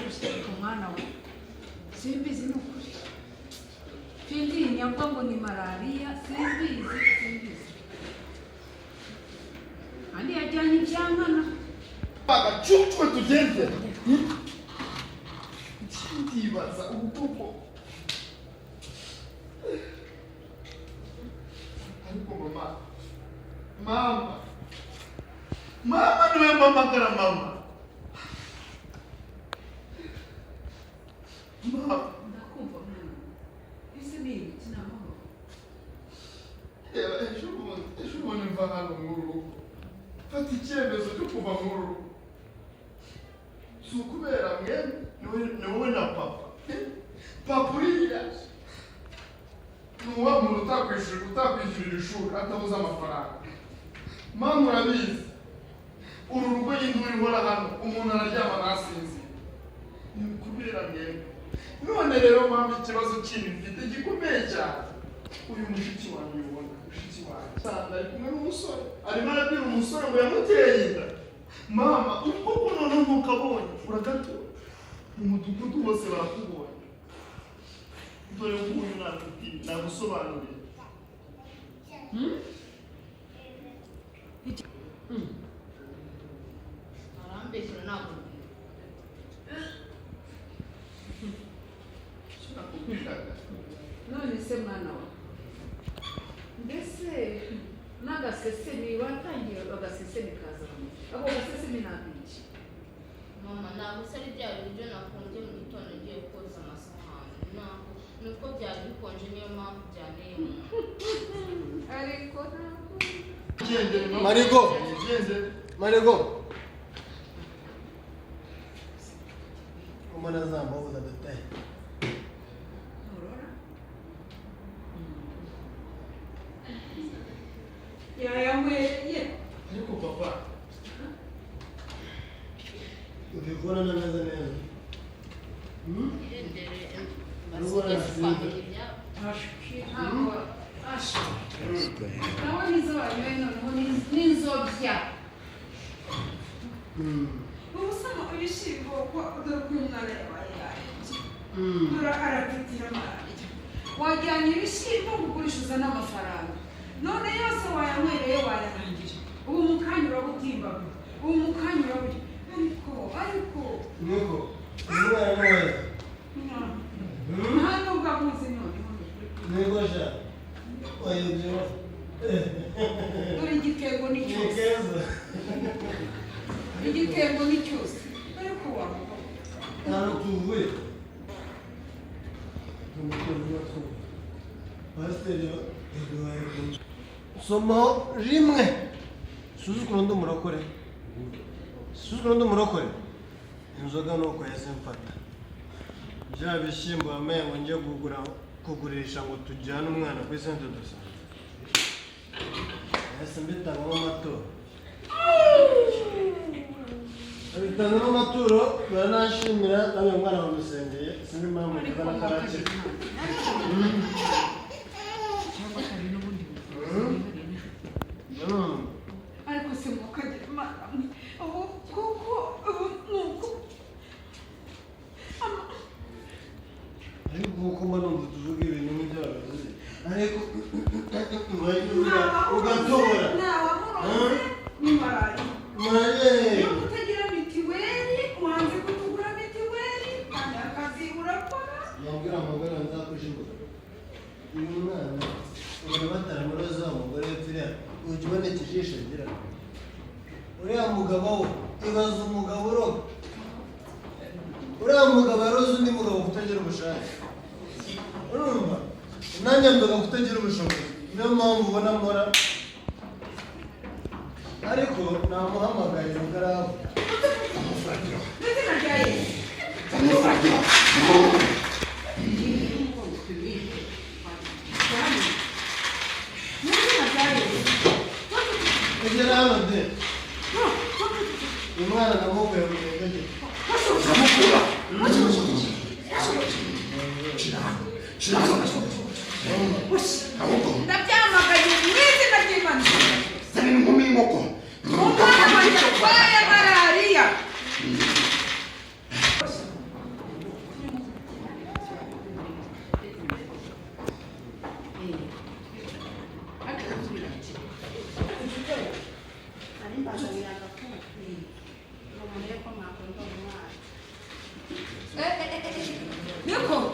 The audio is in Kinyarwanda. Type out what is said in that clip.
umwana we simbizi n'ukuri Findi nyabwo ngo ni malaria simbizi andi yajyanye ibyangana bagacucwe tugende ndibaza ubukoko ariko mama niwe mpamagara mama ndakumva mwana ese ni iki n'amahoro ejo bundi mva hano mu rugo fata icyemezo cyo kuva mu rugo si ukubera mwe ni wowe na papa uriya ni uwa muntu utakwishyurira ishuri atabuze amafaranga mama urabizi uru rugo y'induru ihora hano umuntu araryama ntasinzire ni ukubera mwe none rero mama ikibazo kindi mfite gikomeye cyane uyu mushiki wanjye ubona mushiki wanjye sanda ari kumwe n'umusore arimo arabwira umusore ngo yamuteye inda mama ubwo noneho ntukabonye uragatora mu mudugudu bose barakubonye dore nguyu nagusobanurira arambeshyura ntabwo none se mwana wa mbese n'agasesemi watangiye agasesemi kaza abo gasesemi ntabiki mama ntabwo se ari bya biryo nakunze mu gitondo ngiye koza amasahani ntabwo ni uko byari bikonje niyo mpamvu byaneye ariko ntabwo Marigo umwana zambabuza gataye yayamweye ariko papa ubikora neza irendere basigaye twamenya ibyabo nawe nizo wanyoye noneho n'inzobya ubu usanga ibishyimbo dore ko uyu mwana yabaye yarenze dore aratitira malariya wajyanye ibishyimbo kugurisha n'amafaranga none yose wayanywereye wayarangije ubu mukanya urabutimbaga ubu mukanya urabugira ariko nuko umwana neza nta nubwo amuzi noneho nuko sha wayobyeho dore igitego ni cyose keza igitego ni cyose ariko wamuha ntabwo tuvuye pasiteri somo rimwe suzukuru ndi umurokore inzoga nuko yahise mfata bya bishyimbo wambaye ngo njye kugurisha ngo tujyane umwana kuri sente do sante yahise mbitangamo amaturo abitangamo amaturo baranashimira namwe umwana bamusengeye sinzi impamvu nziza n'akarakira ariko se mukagira imana ubu kuko ubu nuko ariko kuko mba numva tuvuga ibintu nk'ibyabavuze ariko ugatora ntawamuroze ni malariya iyo kutagira mitiweli wanze kutugura mitiweli kandi akazi urakora yambwira amagara nzakujijwe uyu mwana ubona bataramuroza umugore w'epfiriya ujya uboneka ijisho agira uriya mugabo we ibaza umugabo uroga uriya mugabo yaroze undi mugabo kutagira ubushake urumva nanjye mvuga kutagira ubushobozi niyo mpamvu ubona mpora ariko namuhamagaye mugaraho amufuragiro n'izina rya yesu amufuragiro egera hano de uyu mwana namuhuye mu gihe turamukura ndabyamagaye mu izina ry'imana zana inkumi y'inkoko umwana wanjye arwaye malariya niko